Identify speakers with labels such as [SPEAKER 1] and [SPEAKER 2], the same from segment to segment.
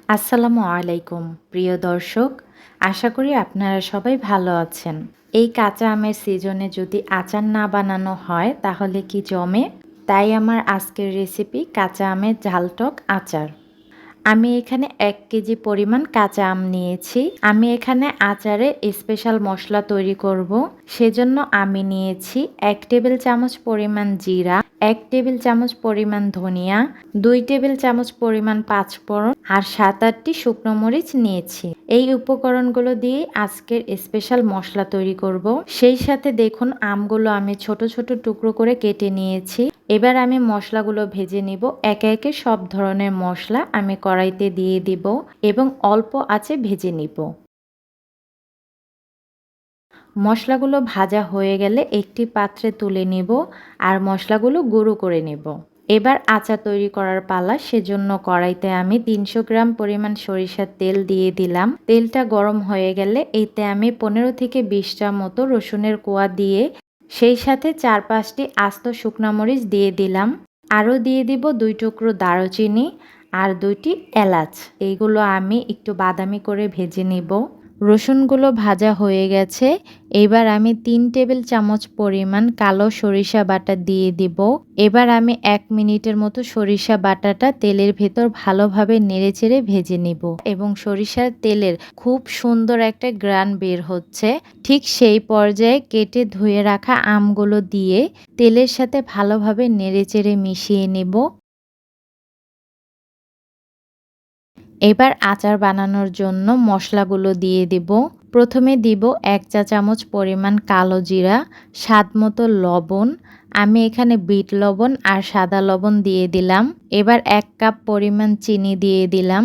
[SPEAKER 1] আসসালামু আলাইকুম প্রিয় দর্শক, আশা করি আপনারা সবাই ভালো আছেন। এই কাঁচা আমের সিজনে যদি আচার না বানানো হয় তাহলে কি জমে? তাই আমার আজকের রেসিপি কাঁচা আমের ঝালটক আচার। আমি এখানে ১ কেজি পরিমাণ কাঁচা আম নিয়েছি। আমি এখানে আচারে স্পেশাল মশলা তৈরি করব। সেজন্য আমি নিয়েছি ১ টেবিল চামচ পরিমাণ জিরা, ১ টেবিল চামচ পরিমাণ ধনিয়া, ২ টেবিল চামচ পরিমাণ পাঁচফোড়ন আর ৭-৮টি শুকনো মরিচ নিয়েছি। এই উপকরণগুলো দিয়ে আজকের স্পেশাল মশলা তৈরি করব। সেই সাথে দেখুন আমগুলো আমি ছোট ছোট টুকরো করে কেটে নিয়েছি। এবার আমি মশলাগুলো ভেজে নিব। একে একে সব ধরনের মশলা আমি কড়াইতে দিয়ে দিব এবং অল্প আঁচে ভেজে নিব। মশলাগুলো ভাজা হয়ে গেলে একটি পাত্রে তুলে নেব আর মশলাগুলো গুঁড়ো করে নেব। এবার আচার তৈরি করার পালা। সেজন্য কড়াইতে আমি ৩০০ গ্রাম পরিমাণ সরিষার তেল দিয়ে দিলাম। তেলটা গরম হয়ে গেলে এতে আমি ১৫ থেকে ২০টা মতো রসুনের কোয়া দিয়ে সেই সাথে ৪-৫টি আস্ত শুকনা মরিচ দিয়ে দিলাম। আরও দিয়ে দিব ২ টুকরো দারুচিনি আর ২টি এলাচ। এইগুলো আমি একটু বাদামি করে ভেজে নিব। রসুনগুলো ভাজা হয়ে গেছে। এবার আমি ৩ টেবিল চামচ পরিমাণ কালো সরিষা বাটা দিয়ে দিব। এবার আমি ১ মিনিটের মতো সরিষা বাটাটা তেলের ভেতর ভালোভাবে নেড়েচেড়ে ভেজে নিব এবং সরিষার তেলের খুব সুন্দর একটা ঘ্রাণ বের হচ্ছে। ঠিক সেই পর্যায়ে কেটে ধুয়ে রাখা আমগুলো দিয়ে তেলের সাথে ভালোভাবে নেড়েচেড়ে মিশিয়ে নেব। এবার আচার বানানোর জন্য মশলাগুলো দিয়ে দিব। প্রথমে দিব ১ চা চামচ পরিমাণ কালো জিরা, স্বাদমতো লবণ। আমি এখানে বিট লবণ আর সাদা লবণ দিয়ে দিলাম। এবার ১ কাপ পরিমাণ চিনি দিয়ে দিলাম।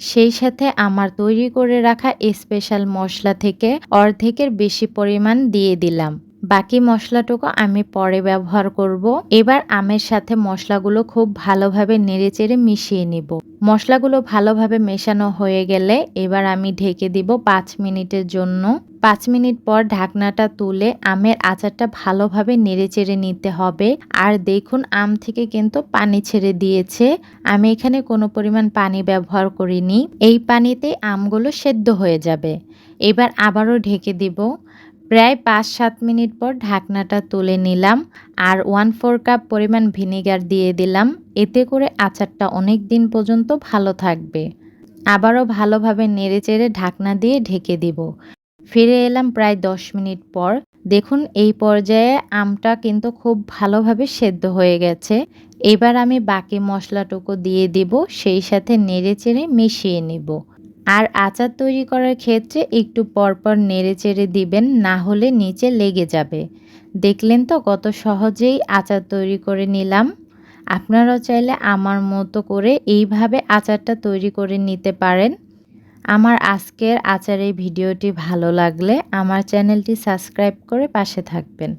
[SPEAKER 1] সেই সাথে আমার তৈরি করে রাখা স্পেশাল মশলা থেকে অর্ধেকের বেশি পরিমাণ দিয়ে দিলাম। বাকি মশলাটুকু আমি পরে ব্যবহার করব। এবার আমের সাথে মশলাগুলো খুব ভালোভাবে নেড়েচেড়ে মিশিয়ে নিব। মশলাগুলো ভালোভাবে মেশানো হয়ে গেলে এবার আমি ঢেকে দিব ৫ মিনিটের জন্য। ৫ মিনিট পর ঢাকনাটা তুলে আমের আচারটা ভালোভাবে নেড়েচেড়ে নিতে হবে। আর দেখুন আম থেকে কিন্তু পানি ছেড়ে দিয়েছে। আমি এখানে কোনো পরিমাণ পানি ব্যবহার করিনি। এই পানিতে আমগুলো সেদ্ধ হয়ে যাবে। এবার আবারও ঢেকে দিব। প্রায় ৫-৭ মিনিট পর ঢাকনাটা তুলে নিলাম আর 1/4 কাপ পরিমাণ ভিনেগার দিয়ে দিলাম। এতে করে আচারটা অনেক দিন পর্যন্ত ভালো থাকবে। আবারও ভালোভাবে নেড়েচেড়ে ঢাকনা দিয়ে ঢেকে দিব। ফিরে এলাম প্রায় ১০ মিনিট পর। দেখুন এই পর্যায়ে আমটা কিন্তু খুব ভালোভাবে সেদ্ধ হয়ে গেছে। এবার আমি বাকি মশলাটুকু দিয়ে দিব, সেই সাথে নেড়েচেড়ে মিশিয়ে নিব। আর আচার তৈরি করার ক্ষেত্রে একটু পরপর নেড়েচেড়ে দিবেন, না হলে নিচে লেগে যাবে। দেখলেন তো কত সহজেই আচার তৈরি করে নিলাম। আপনারাও চাইলে আমার মতো করে এইভাবে আচারটা তৈরি করে নিতে পারেন। আমার আজকের আচারের ভিডিওটি ভালো লাগলে আমার চ্যানেলটি সাবস্ক্রাইব করে পাশে থাকবেন।